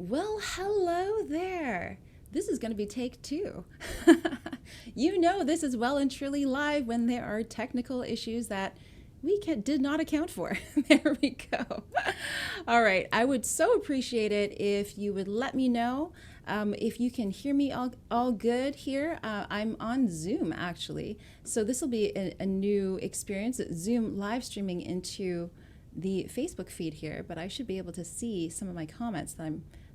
Well, hello there. This is going to be take two. You know, this is well and truly live when there are technical issues that did not account for. There we go. All right. I would so appreciate it if you would let me know if you can hear me all good here. I'm on Zoom actually. So this will be a new experience. Zoom live streaming into the Facebook feed here, but I should be able to see some of my comments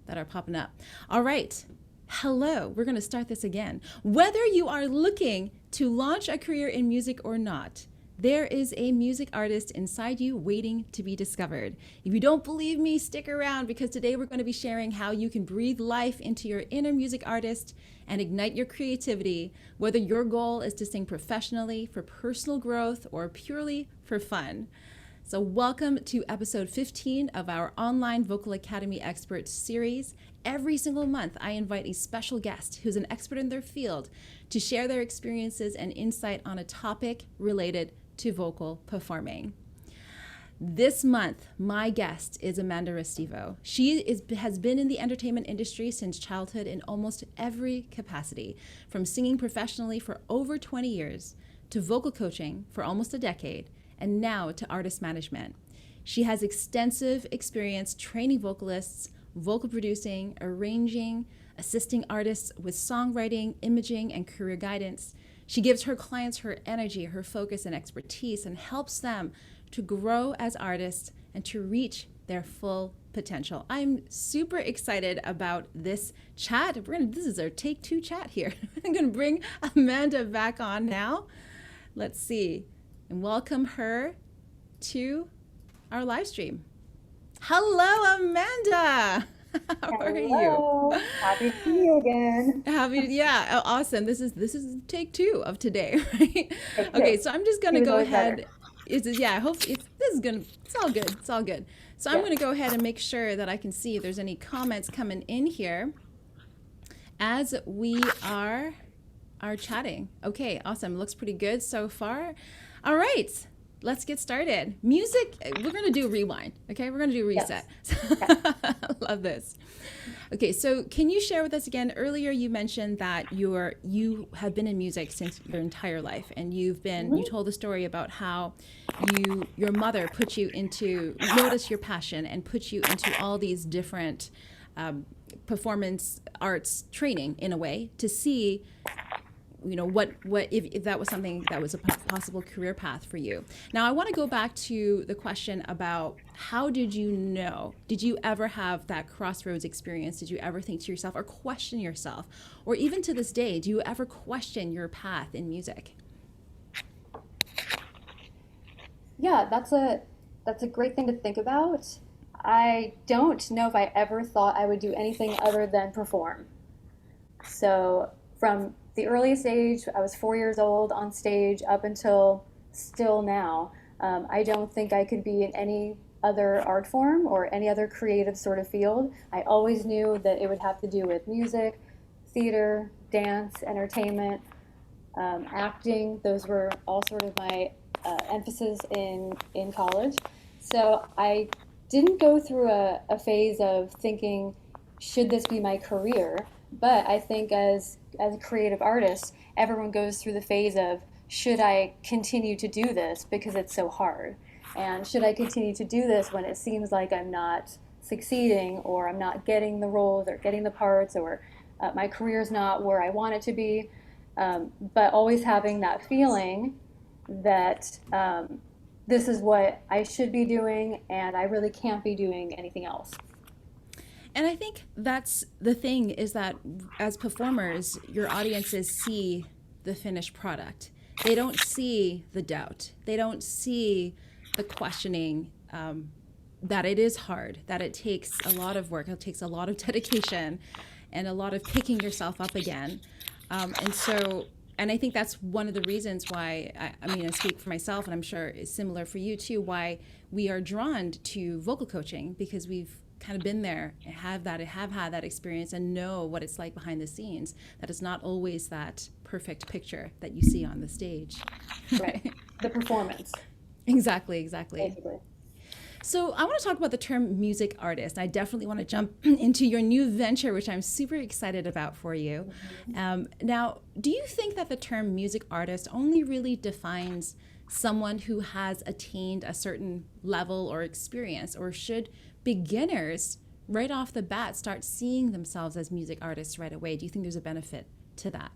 that are popping up. All right. Hello, we're going to start this again. Whether you are looking to launch a career in music or not, there is a music artist inside you waiting to be discovered. If you don't believe me, stick around because today we're going to be sharing how you can breathe life into your inner music artist and ignite your creativity, whether your goal is to sing professionally for personal growth or purely for fun. So welcome to episode 15 of our online Vocal Academy Experts series. Every single month, I invite a special guest who's an expert in their field to share their experiences and insight on a topic related to vocal performing. This month, my guest is Amanda Restivo. Has been in the entertainment industry since childhood in almost every capacity, from singing professionally for over 20 years to vocal coaching for almost a decade, and now to artist management. She has extensive experience training vocalists, vocal producing, arranging, assisting artists with songwriting, imaging, and career guidance. She gives her clients her energy, her focus, and expertise, and helps them to grow as artists and to reach their full potential. I'm super excited about this chat. This is our take two chat here. I'm gonna bring Amanda back on now. Let's see. And welcome her to our live stream. Hello, Amanda. How are you? Happy to see you again. Yeah, awesome. This is take two of today, right? Okay, so I'm just gonna Two go is always ahead. I hope it's all good. It's all good. So I'm gonna go ahead and make sure that I can see if there's any comments coming in here as we are chatting. Okay, awesome. Looks pretty good so far. All right, let's get started. Music, we're gonna do rewind, okay? We're gonna do reset. Yes. Love this. Okay, so can you share with us again, earlier you mentioned that you have been in music since your entire life, and you told the story about how your mother noticed your passion and put you into all these different performance arts training in a way to see what if that was something that was a possible career path for you. Now I want to go back to the question about how did you know? Did you ever have that crossroads experience? Did you ever think to yourself or question yourself? Or even to this day, do you ever question your path in music? Yeah, that's a great thing to think about. I don't know if I ever thought I would do anything other than perform. So from the earliest age, I was 4 years old on stage up until still now. I don't think I could be in any other art form or any other creative sort of field. I always knew that it would have to do with music, theater, dance, entertainment, acting. Those were all sort of my emphasis in college. So I didn't go through a phase of thinking, should this be my career? But I think as a creative artist, everyone goes through the phase of, should I continue to do this because it's so hard? And should I continue to do this when it seems like I'm not succeeding, or I'm not getting the roles or getting the parts, or my career's not where I want it to be? But always having that feeling that this is what I should be doing and I really can't be doing anything else. And I think that's the thing, is that as performers, your audiences see the finished product. They don't see the doubt. They don't see the questioning, that it is hard, that it takes a lot of work, it takes a lot of dedication and a lot of picking yourself up again. And I think that's one of the reasons why, I speak for myself, and I'm sure it's similar for you too, why we are drawn to vocal coaching, because we've kind of been there, have had that experience, and know what it's like behind the scenes, that it's not always that perfect picture that you see on the stage. Right. The performance. Exactly. Basically. So I want to talk about the term music artist. I definitely want to jump into your new venture, which I'm super excited about for you. Now, do you think that the term music artist only really defines someone who has attained a certain level or experience, or should beginners right off the bat start seeing themselves as music artists right away? Do you think there's a benefit to that?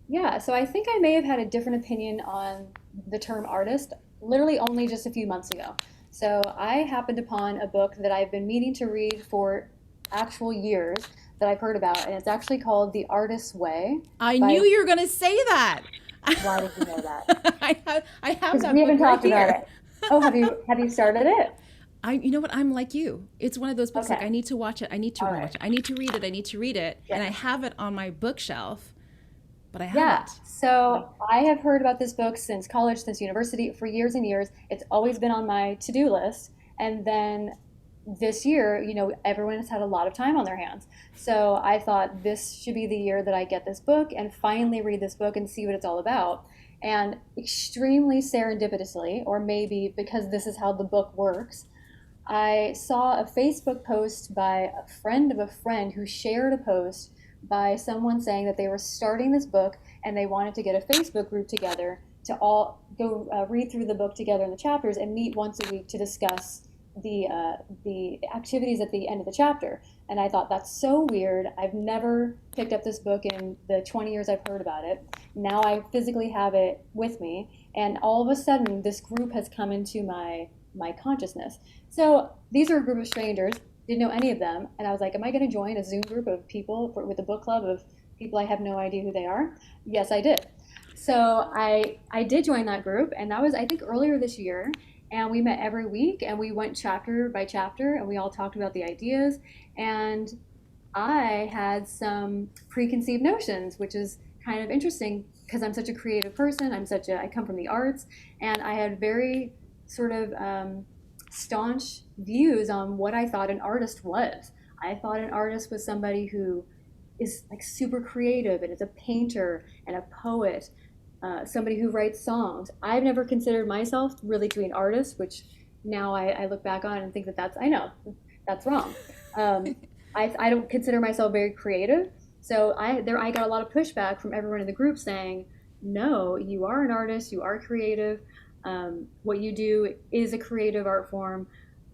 Yeah, so I think I may have had a different opinion on the term artist literally only just a few months ago. So I happened upon a book that I've been meaning to read for actual years that I've heard about, and it's actually called The Artist's Way I by, knew you were going to say that. why did you know that? I have Because we that book haven't right talked about here. it. Oh, have you started it? You know what? I'm like you. It's one of those books like I Okay. need to watch it. I need to All right. rewatch it. I need to read it. I need to read it. And I Yes. have it on my bookshelf, but I Yeah, haven't. so I have heard about this book since college, since university, for years and years. It's always been on my to-do list. And then this year, everyone has had a lot of time on their hands. So I thought this should be the year that I get this book and finally read this book and see what it's all about. And extremely serendipitously, or maybe because this is how the book works, I saw a Facebook post by a friend of a friend who shared a post by someone saying that they were starting this book and they wanted to get a Facebook group together to all go read through the book together in the chapters and meet once a week to discuss the activities at the end of the chapter. And I thought that's so weird. I've never picked up this book in the 20 years I've heard about it. Now I physically have it with me, and all of a sudden this group has come into my consciousness. So these are a group of strangers, didn't know any of them, and I was like, am I going to join a Zoom group of people with a book club of people I have no idea who they are? Yes, I did. So I did join that group, and that was I think earlier this year. And we met every week, and we went chapter by chapter, and we all talked about the ideas. And I had some preconceived notions, which is kind of interesting because I'm such a creative person. I come from the arts, and I had very sort of staunch views on what I thought an artist was. I thought an artist was somebody who is like super creative and is a painter and a poet, somebody who writes songs. I've never considered myself really to be an artist, which now I look back on and think I know that's wrong. Um, I don't consider myself very creative. So I got a lot of pushback from everyone in the group saying, no, you are an artist, you are creative. What you do is a creative art form.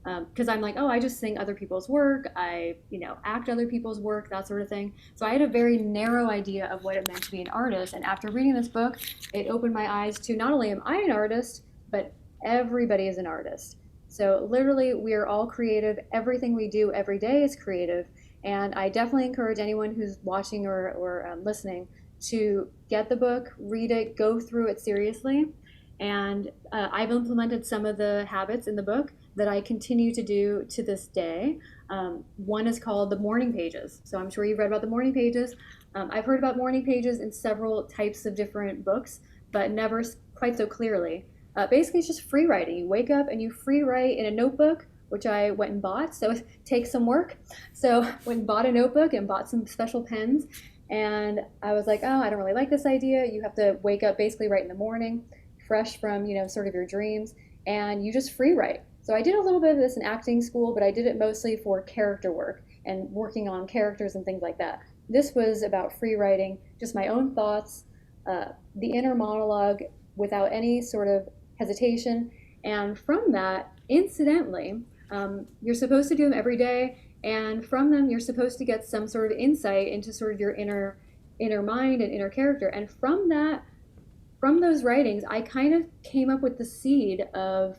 Because I'm like, oh, I just sing other people's work, act other people's work, that sort of thing. So I had a very narrow idea of what it meant to be an artist. And after reading this book, it opened my eyes to not only am I an artist, but everybody is an artist. So literally, we are all creative. Everything we do every day is creative. And I definitely encourage anyone who's watching or listening to get the book, read it, go through it seriously. And I've implemented some of the habits in the book that I continue to do to this day. One is called the morning pages. So I'm sure you've read about the morning pages. I've heard about morning pages in several types of different books, but never quite so clearly. Basically, it's just free writing. You wake up and you free write in a notebook, which I went and bought. So it takes some work. So went and bought a notebook and bought some special pens. And I was like, oh, I don't really like this idea. You have to wake up basically right in the morning, fresh from, sort of your dreams, and you just free write. So I did a little bit of this in acting school, but I did it mostly for character work and working on characters and things like that. This was about free writing, just my own thoughts, the inner monologue without any sort of hesitation. And from that, incidentally, you're supposed to do them every day, and from them you're supposed to get some sort of insight into sort of your inner mind and inner character. And from those writings, I kind of came up with the seed of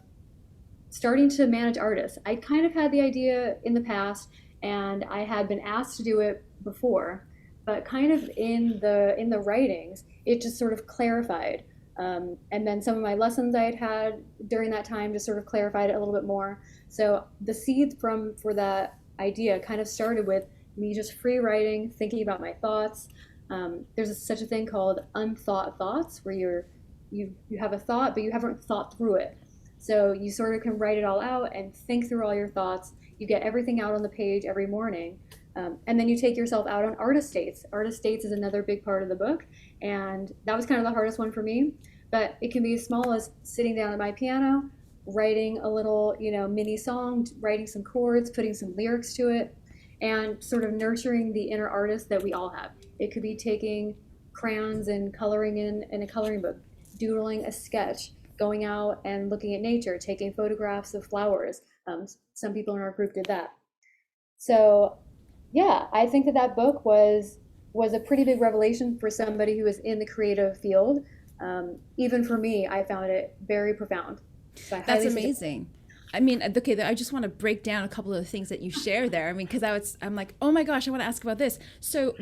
starting to manage artists. I kind of had the idea in the past, and I had been asked to do it before, but kind of in the writings, it just sort of clarified. And then some of my lessons I had during that time just sort of clarified it a little bit more. So the seed for that idea kind of started with me just free writing, thinking about my thoughts. There's such a thing called unthought thoughts, where you have a thought, but you haven't thought through it. So you sort of can write it all out and think through all your thoughts. You get everything out on the page every morning. And then you take yourself out on artist dates. Artist dates is another big part of the book. And that was kind of the hardest one for me. But it can be as small as sitting down at my piano, writing a little, mini song, writing some chords, putting some lyrics to it, and sort of nurturing the inner artist that we all have. It could be taking crayons and coloring in a coloring book, doodling a sketch, going out and looking at nature, taking photographs of flowers. Some people in our group did that. So, yeah, I think that that book was a pretty big revelation for somebody who is in the creative field. Even for me, I found it very profound. So I That's highly suggest. amazing. I mean, okay, I just want to break down a couple of the things that you share there. I mean, because I'm like, oh my gosh, I want to ask about this. So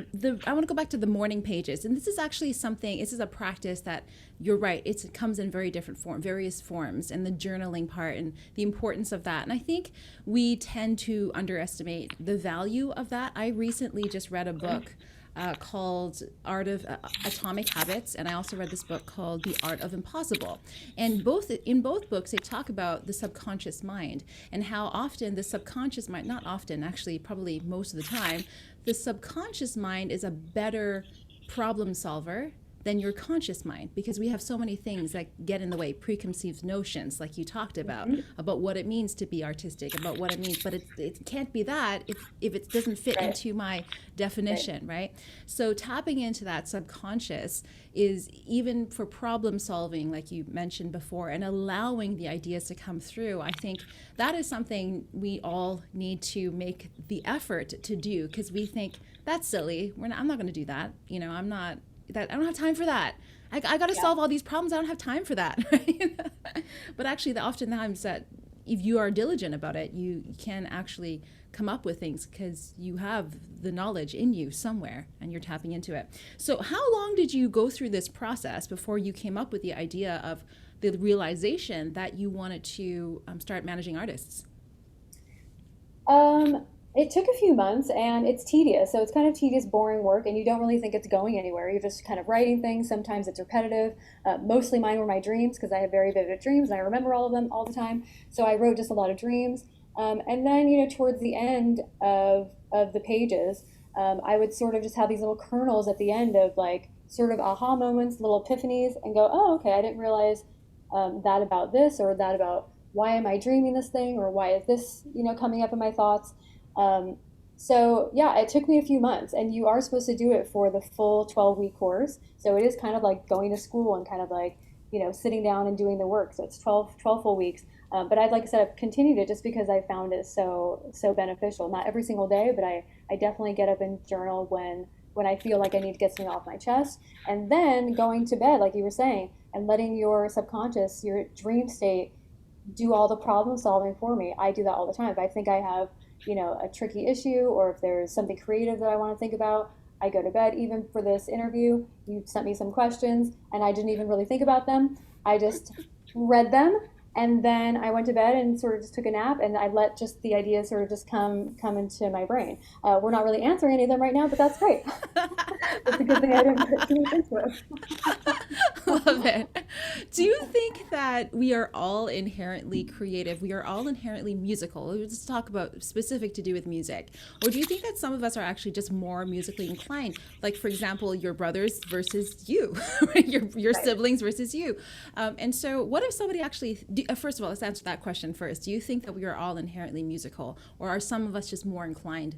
I want to go back to the morning pages, and this is actually something. This is a practice that you're right. It comes in very different various forms, and the journaling part and the importance of that. And I think we tend to underestimate the value of that. I recently just read a book called Art of Atomic Habits, and I also read this book called The Art of Impossible. And both books, they talk about the subconscious mind and how often the subconscious mind, not often, actually, probably most of the time, the subconscious mind is a better problem solver than your conscious mind, because we have so many things that get in the way, preconceived notions like you talked about what it means to be artistic, about what it means, but it can't be that if it doesn't fit Right, into my right. definition, right? So tapping into that subconscious is, even for problem solving, like you mentioned before, and allowing the ideas to come through. I think that is something we all need to make the effort to do, because we think that's silly. I'm not going to do that. I'm not that. I don't have time for that. I got to Yeah. solve all these problems. I don't have time for that. Right? But actually, oftentimes that if you are diligent about it, you can actually come up with things because you have the knowledge in you somewhere and you're tapping into it. So, how long did you go through this process before you came up with the idea of the realization that you wanted to start managing artists? Um, it took a few months and it's tedious. So it's kind of tedious, boring work, and you don't really think it's going anywhere. You're just kind of writing things. Sometimes it's repetitive. Mostly mine were my dreams because I have very vivid dreams and I remember all of them all the time. So I wrote just a lot of dreams. And then, towards the end of the pages, I would sort of just have these little kernels at the end of like sort of aha moments, little epiphanies, and go, oh, okay, I didn't realize that about this or that about why am I dreaming this thing or why is this, coming up in my thoughts. Um, so yeah, it took me a few months, and you are supposed to do it for the full 12-week course. So it is kind of like going to school and kind of like, sitting down and doing the work. So it's 12 full weeks. But I'd like I said, I've continued it just because I found it so beneficial. Not every single day, but I definitely get up and journal when I feel like I need to get something off my chest. And then going to bed, like you were saying, and letting your subconscious, your dream state, do all the problem solving for me. I do that all the time. If I think I have, a tricky issue or if there's something creative that I want to think about, I go to bed. Even for this interview, you sent me some questions and I didn't even really think about them. I just read them and then I went to bed and sort of just took a nap and I let just the ideas sort of just come into my brain. We're not really answering any of them right now, but that's great. It's a good thing I didn't put too much into it. Love it. Do you think that we are all inherently creative? We are all inherently musical. Let's talk about specific to do with music. Or do you think that some of us are actually just more musically inclined? Like, for example, your brothers versus you, right? Your Right. siblings versus you. And so, what if somebody actually, first of all, let's answer that question first. Do you think that we are all inherently musical? Or are some of us just more inclined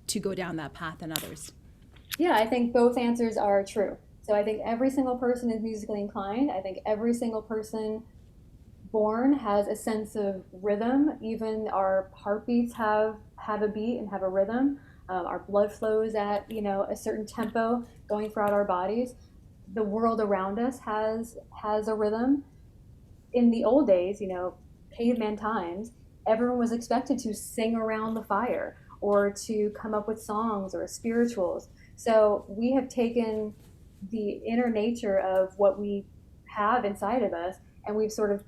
to go down that path than others? Yeah, I think both answers are true. So I think every single person is musically inclined. I think every single person born has a sense of rhythm. Even our heartbeats have a beat and have a rhythm. Our blood flows at a certain tempo going throughout our bodies. The world around us has a rhythm. In the old days, caveman times, everyone was expected to sing around the fire or to come up with songs or spirituals. So we have taken the inner nature of what we have inside of us and we've sort of,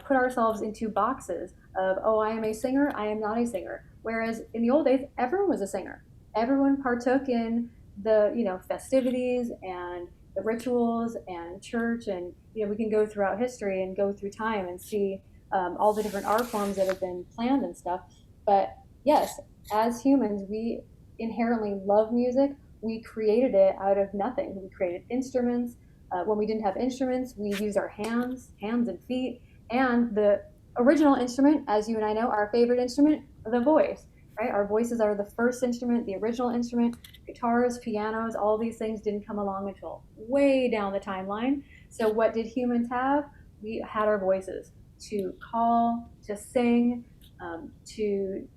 put ourselves into boxes of, oh, I am a singer, I am not a singer. Whereas in the old days, everyone was a singer. Everyone partook in the, festivities and the rituals and church and we can go throughout history and go through time and see all the different art forms that have been planned and stuff. But yes, as humans, we inherently love music. We created it out of nothing. We created instruments. When we didn't have instruments, we used our hands and feet, and the original instrument, as you and I know, our favorite instrument, the voice, right? Our voices are the first instrument, the original instrument. Guitars, pianos, all these things didn't come along until way down the timeline. So, what did humans have? We had our voices to call, to sing, to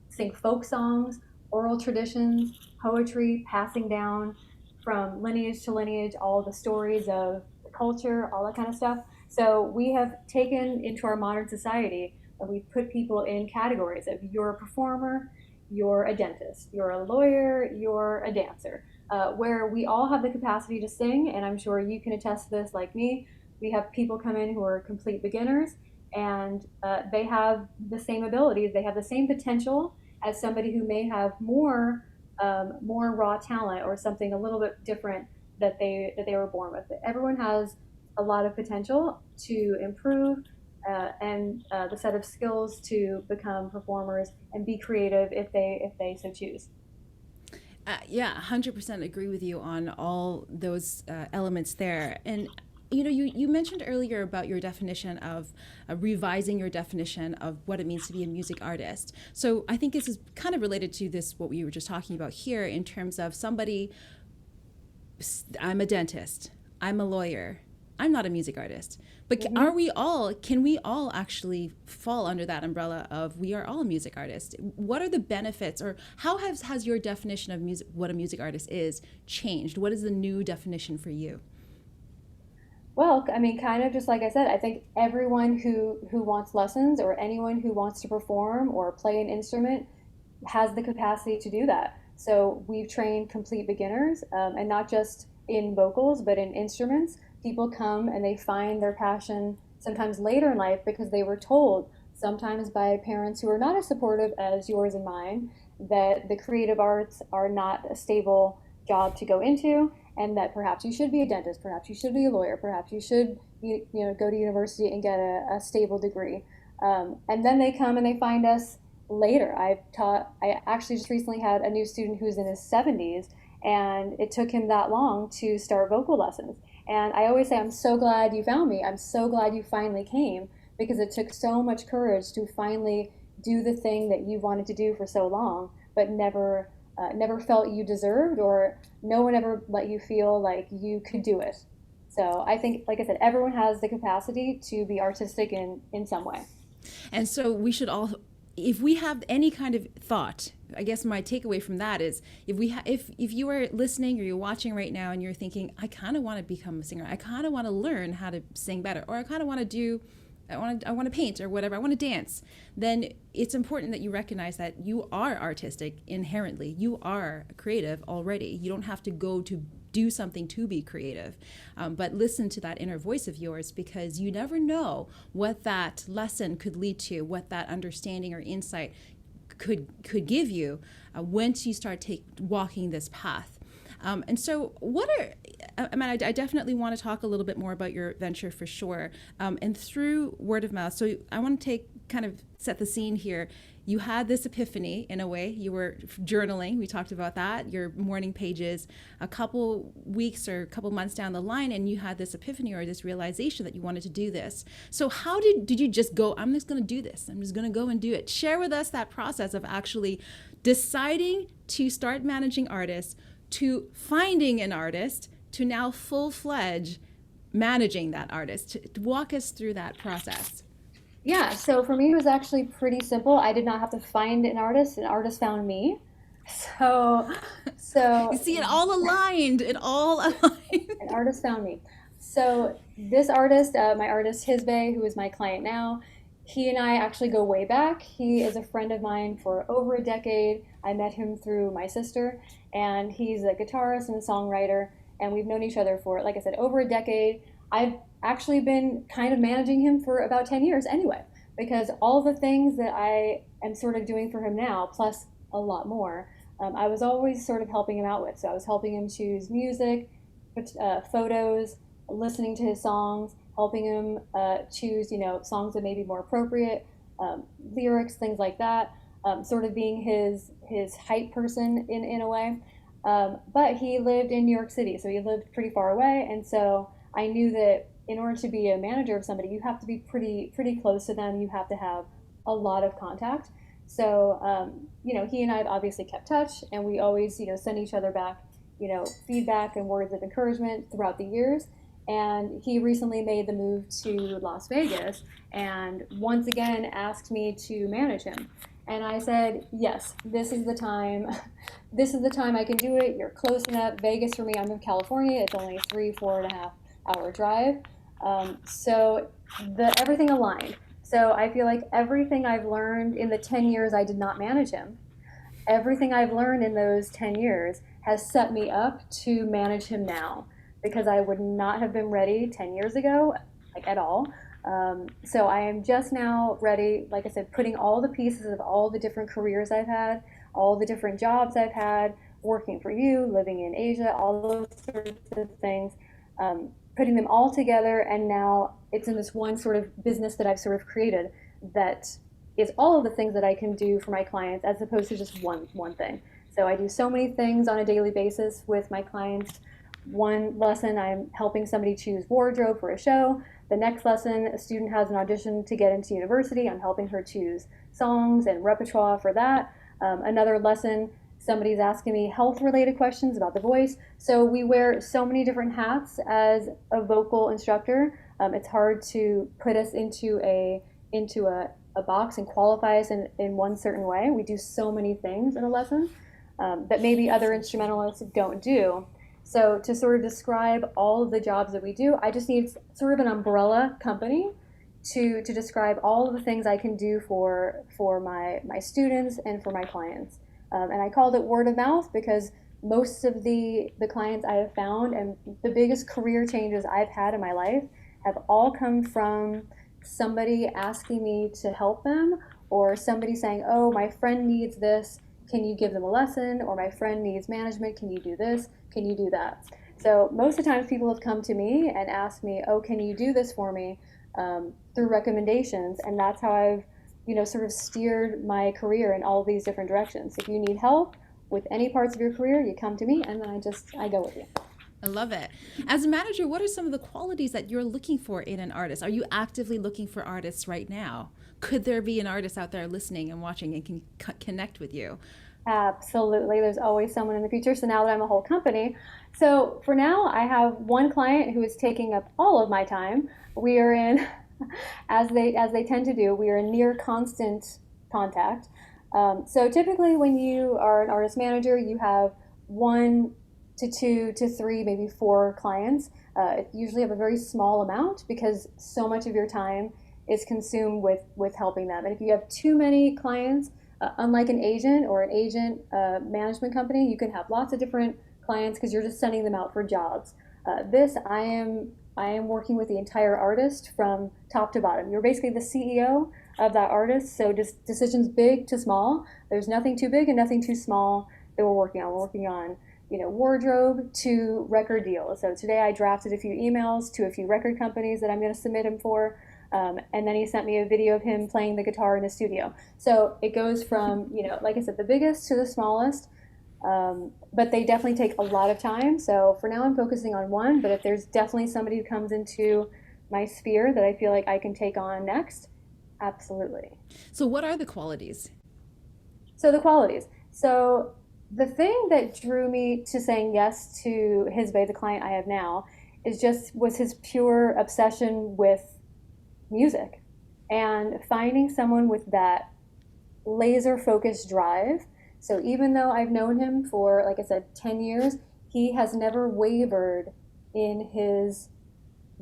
sing folk songs, oral traditions, poetry, passing down from lineage to lineage, all the stories of the culture, all that kind of stuff. So we have taken into our modern society and we've put people in categories of you're a performer, you're a dentist, you're a lawyer, you're a dancer, where we all have the capacity to sing. And I'm sure you can attest to this like me. We have people come in who are complete beginners and they have the same abilities, they have the same potential as somebody who may have more raw talent or something a little bit different that they were born with. Everyone has a lot of potential to improve and the set of skills to become performers and be creative if they so choose. Yeah, 100% agree with you on all those elements there. And you mentioned earlier about your definition of revising your definition of what it means to be a music artist. So I think this is kind of related to this, what we were just talking about here, in terms of somebody, I'm a dentist, I'm a lawyer, I'm not a music artist. But Mm-hmm. can we all actually fall under that umbrella of we are all a music artist? What are the benefits, or how has your definition of music, what a music artist is, changed? What is the new definition for you? Well, I mean, kind of just like I said, I think everyone who wants lessons or anyone who wants to perform or play an instrument has the capacity to do that. So we've trained complete beginners, and not just in vocals, but in instruments. People come and they find their passion sometimes later in life because they were told, sometimes by parents who are not as supportive as yours and mine, that the creative arts are not a stable job to go into, and that perhaps you should be a dentist, perhaps you should be a lawyer, perhaps you should go to university and get a stable degree. And then they come and they find us later. I actually just recently had a new student who's in his 70s, and it took him that long to start vocal lessons. And I always say, I'm so glad you found me. I'm so glad you finally came because it took so much courage to finally do the thing that you wanted to do for so long, but never felt you deserved, or no one ever let you feel like you could do it. So I think, like I said, everyone has the capacity to be artistic in some way. And so we should all, if we have any kind of thought, I guess my takeaway from that is, if you are listening or you're watching right now and you're thinking, I kind of want to become a singer, I kind of want to learn how to sing better, or I kind of want to do, I want to paint or whatever, I want to dance, then it's important that you recognize that you are artistic inherently. You are creative already. You don't have to go to do something to be creative, but listen to that inner voice of yours, because you never know what that lesson could lead to, what that understanding or insight could give you once you start walking this path. And so, I mean, I definitely want to talk a little bit more about your venture for sure. And through word of mouth. So I want to kind of set the scene here. You had this epiphany in a way. You were journaling. We talked about that, your morning pages, a couple weeks or a couple months down the line, and you had this epiphany or this realization that you wanted to do this. So how did you just go, I'm just going to do this. I'm just going to go and do it. Share with us that process of actually deciding to start managing artists, to finding an artist, to now full-fledged managing that artist. To walk us through that process. Yeah, so for me, it was actually pretty simple. I did not have to find an artist found me. So, You so see, it all aligned. It all aligned. an artist found me. So this artist, my artist Hisbe, who is my client now, he and I actually go way back. He is a friend of mine for over a decade. I met him through my sister, and he's a guitarist and a songwriter, and we've known each other for, like I said, over a decade. I've actually been kind of managing him for about 10 years anyway, because all the things that I am sort of doing for him now, plus a lot more, I was always sort of helping him out with. So I was helping him choose music, photos, listening to his songs, helping him choose, songs that may be more appropriate, lyrics, things like that. Sort of being his hype person in a way. But he lived in New York City, so he lived pretty far away, and so I knew that in order to be a manager of somebody, you have to be pretty close to them. You have to have a lot of contact. So, he and I have obviously kept touch, and we always, send each other back, feedback and words of encouragement throughout the years. And he recently made the move to Las Vegas and once again asked me to manage him. And I said, yes, this is the time. This is the time I can do it. You're close enough. Vegas for me, I'm in California. It's only a 4.5 hour drive. So everything aligned. So I feel like everything I've learned in the 10 years I did not manage him, everything I've learned in those 10 years has set me up to manage him now because I would not have been ready 10 years ago, like at all. So I am just now ready, like I said, putting all the pieces of all the different careers I've had, all the different jobs I've had, working for you, living in Asia, all those sorts of things, putting them all together, and now it's in this one sort of business that I've sort of created that is all of the things that I can do for my clients as opposed to just one thing. So I do so many things on a daily basis with my clients. One lesson, I'm helping somebody choose wardrobe for a show. The next lesson, a student has an audition to get into university. I'm helping her choose songs and repertoire for that. Another lesson, somebody's asking me health-related questions about the voice. So we wear so many different hats as a vocal instructor. It's hard to put us into a box and qualify us in one certain way. We do so many things in a lesson that maybe other instrumentalists don't do. So to sort of describe all of the jobs that we do, I just need sort of an umbrella company to describe all of the things I can do for my students and for my clients. And I called it word of mouth because most of the clients I have found and the biggest career changes I've had in my life have all come from somebody asking me to help them, or somebody saying, oh, my friend needs this, can you give them a lesson? Or my friend needs management, can you do this? Can you do that? So most of the times people have come to me and asked me, oh, can you do this for me, through recommendations. And that's how I've sort of steered my career in all these different directions. If you need help with any parts of your career, you come to me, and then I go with you. I love it. As a manager, what are some of the qualities that you're looking for in an artist? Are you actively looking for artists right now? Could there be an artist out there listening and watching and can connect with you? Absolutely. There's always someone in the future. So now that I'm a whole company, so for now I have one client who is taking up all of my time. We are in, as they tend to do, we are in near constant contact. So typically, when you are an artist manager, you have 1 to 2 to 3, maybe 4 clients. Usually have a very small amount because so much of your time is consumed with helping them. And if you have too many clients, unlike an agent or an agent management company, you can have lots of different clients because you're just sending them out for jobs. This I am working with the entire artist from top to bottom. You're basically the CEO of that artist, so just decisions big to small. There's nothing too big and nothing too small that we're working on. We're working on wardrobe to record deals. So today I drafted a few emails to a few record companies that I'm going to submit him for. And then he sent me a video of him playing the guitar in the studio. So it goes from, like I said, the biggest to the smallest, but they definitely take a lot of time. So for now I'm focusing on one, but if there's definitely somebody who comes into my sphere that I feel like I can take on next, absolutely. So what are the qualities? So the qualities. So the thing that drew me to saying yes to the client I have now, was his pure obsession with music, and finding someone with that laser focused drive. So even though I've known him for, like I said, 10 years, he has never wavered in his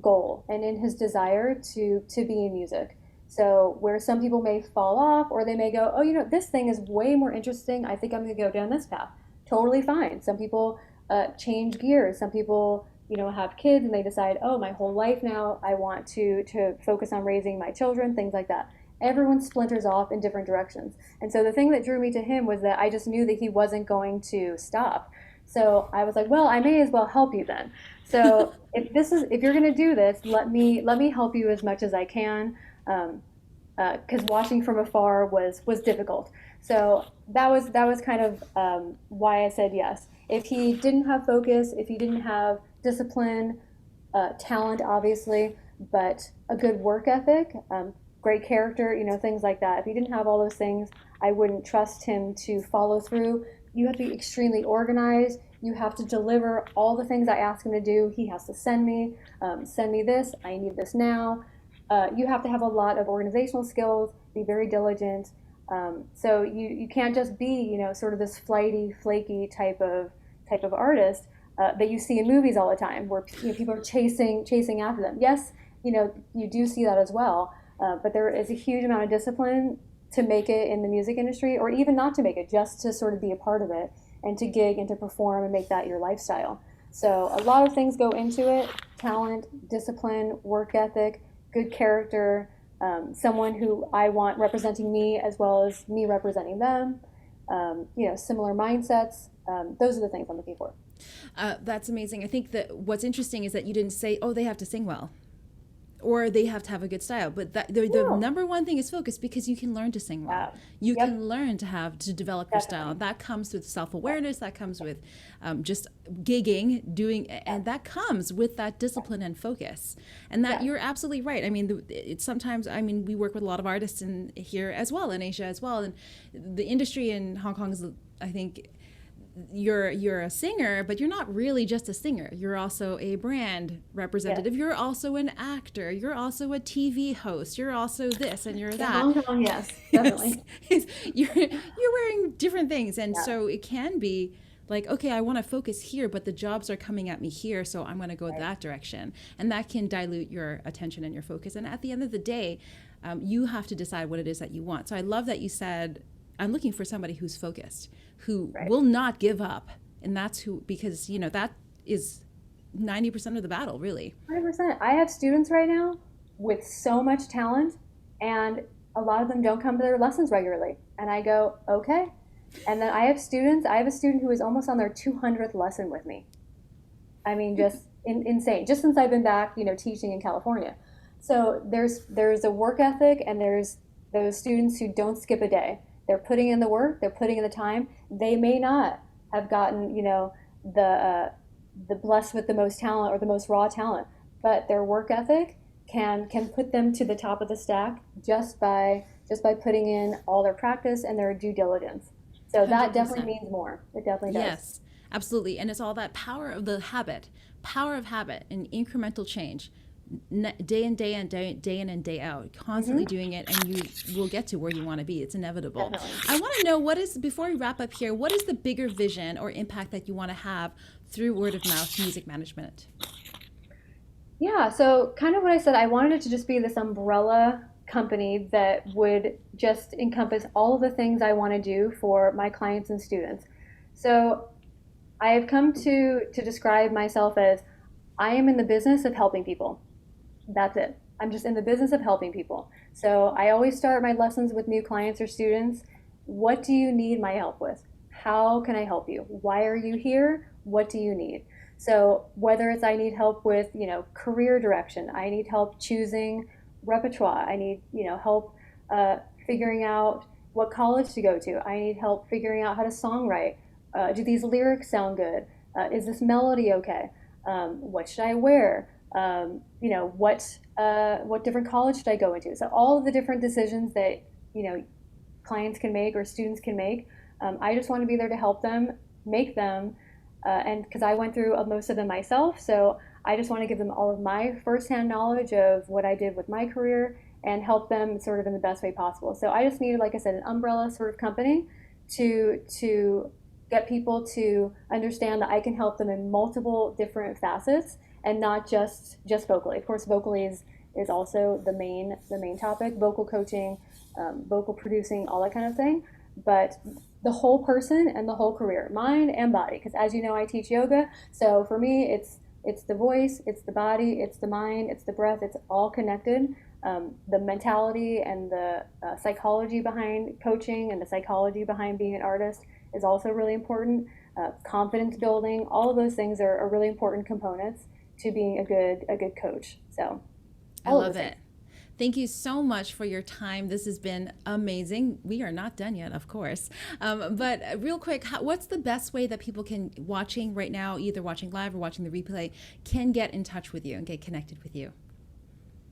goal and in his desire to be in music. So where some people may fall off, or they may go, oh, this thing is way more interesting, I think I'm going to go down this path. Totally fine. Some people change gears. Some people have kids and they decide, oh, my whole life now I want to focus on raising my children, things like that. Everyone splinters off in different directions. And so the thing that drew me to him was that I just knew that he wasn't going to stop. So I was like, well, I may as well help you then. So if you're going to do this, let me help you as much as I can. Because watching from afar was difficult. So that was kind of why I said yes. If he didn't have focus, if he didn't have discipline, talent, obviously, but a good work ethic, great character, things like that. If he didn't have all those things, I wouldn't trust him to follow through. You have to be extremely organized. You have to deliver all the things I ask him to do. He has to send me this. I need this now. You have to have a lot of organizational skills, be very diligent. So you can't just be, sort of this flighty, flaky type of artist that you see in movies all the time, where people are chasing after them. Yes, you do see that as well, but there is a huge amount of discipline to make it in the music industry, or even not to make it, just to sort of be a part of it and to gig and to perform and make that your lifestyle. So a lot of things go into it: talent, discipline, work ethic, good character, someone who I want representing me as well as me representing them, similar mindsets. Those are the things I'm looking for. That's amazing. I think that what's interesting is that you didn't say, oh, they have to sing well or they have to have a good style. But the Yeah. number one thing is focus, because you can learn to sing well. Yeah. You Yep. can learn to develop your style. Definitely. That comes with Yeah. self-awareness. That comes with just gigging, doing, Yeah. and that comes with that discipline and focus. And that Yeah. you're absolutely right. I mean, it's sometimes, I mean, we work with a lot of artists in here as well, in Asia as well. And the industry in Hong Kong is, I think, you're a singer, but you're not really just a singer. You're also a brand Yes. representative. You're also an actor. You're also a TV host. You're also this and you're In that. Hong Kong, yes, Yes. definitely. You're wearing different things, and Yeah. so it can be like, okay, I want to focus here, but the jobs are coming at me here, so I'm going to go Right. that direction, and that can dilute your attention and your focus. And at the end of the day, you have to decide what it is that you want. So I love that you said, I'm looking for somebody who's focused, who Right. will not give up. And that's who, because, that is 90% of the battle, really. 100%. I have students right now with so much talent, and a lot of them don't come to their lessons regularly. And I go, okay. And then I have a student who is almost on their 200th lesson with me. I mean, just insane. Just since I've been back, teaching in California. So there's a work ethic, and there's those students who don't skip a day. They're putting in the work. They're putting in the time. They may not have gotten, the blessed with the most talent or the most raw talent, but their work ethic can put them to the top of the stack just by putting in all their practice and their due diligence. So that definitely 100%. means more. It definitely does. Yes, absolutely. And it's all that power of the habit, power of habit and incremental change, day in, day in, day in and day out, constantly Hmm. doing it, and you will get to where you want to be. It's inevitable. Definitely. I want to know, before we wrap up here, what is the bigger vision or impact that you want to have through word of mouth music management? Yeah, so kind of what I said, I wanted it to just be this umbrella company that would just encompass all of the things I want to do for my clients and students. So I have come to describe myself as, I am in the business of helping people. That's it. I'm just in the business of helping people. So I always start my lessons with new clients or students. What do you need my help with? How can I help you? Why are you here? What do you need? So whether it's I need help with, career direction, I need help choosing repertoire, I need, help uh, figuring out what college to go to, I need help figuring out how to songwrite. Do these lyrics sound good? Is this melody okay? What should I wear? What different college should I go into? So all of the different decisions that clients can make or students can make, I just want to be there to help them make them, and because I went through most of them myself, so I just want to give them all of my firsthand knowledge of what I did with my career and help them sort of in the best way possible. So I just needed, like I said, an umbrella sort of company to get people to understand that I can help them in multiple different facets and not just vocally. Of course, vocally is also the main topic, vocal coaching, vocal producing, all that kind of thing. But the whole person and the whole career, mind and body. Because as you know, I teach yoga, so for me, it's the voice, it's the body, it's the mind, it's the breath. It's all connected. The mentality and the psychology behind coaching and the psychology behind being an artist is also really important. Confidence building, all of those things are really important components to being a good coach. So I all of love those things. it. Thank you so much for your time. This has been amazing. We are not done yet, of course. But real quick, what's the best way that people can, watching right now, either watching live or watching the replay, can get in touch with you and get connected with you?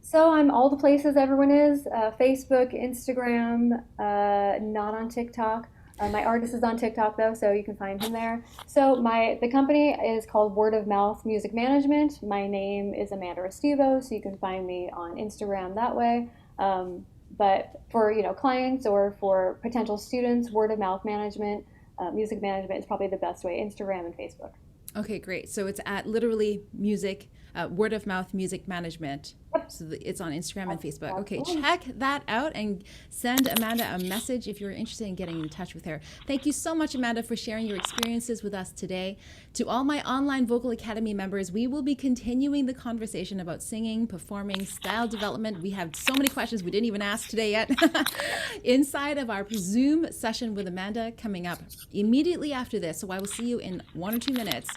So I'm all the places everyone is, Facebook, Instagram, not on TikTok. My artist is on TikTok though, so you can find him there. So the company is called Word of Mouth Music Management. My name is Amanda Restivo, so you can find me on Instagram that way. But for clients or for potential students, word of mouth management, music management is probably the best way. Instagram and Facebook. Okay, great. So it's at literally music, word of mouth music management. So it's on Instagram and Facebook. Okay, check that out and send Amanda a message if you're interested in getting in touch with her. Thank you so much, Amanda, for sharing your experiences with us today. To all my online Vocal Academy members, we will be continuing the conversation about singing, performing, style development. We have so many questions we didn't even ask today yet. Inside of our Zoom session with Amanda coming up immediately after this. So I will see you in 1 or 2 minutes.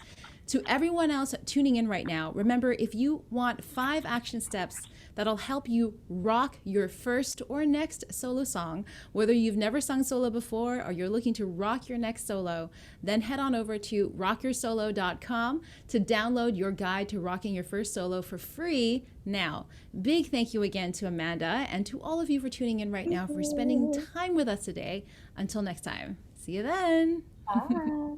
To everyone else tuning in right now, remember, if you want 5 action steps that'll help you rock your first or next solo song, whether you've never sung solo before or you're looking to rock your next solo, then head on over to rockyoursolo.com to download your guide to rocking your first solo for free now. Big thank you again to Amanda and to all of you for tuning in right now, for spending time with us today. Until next time, see you then. Bye.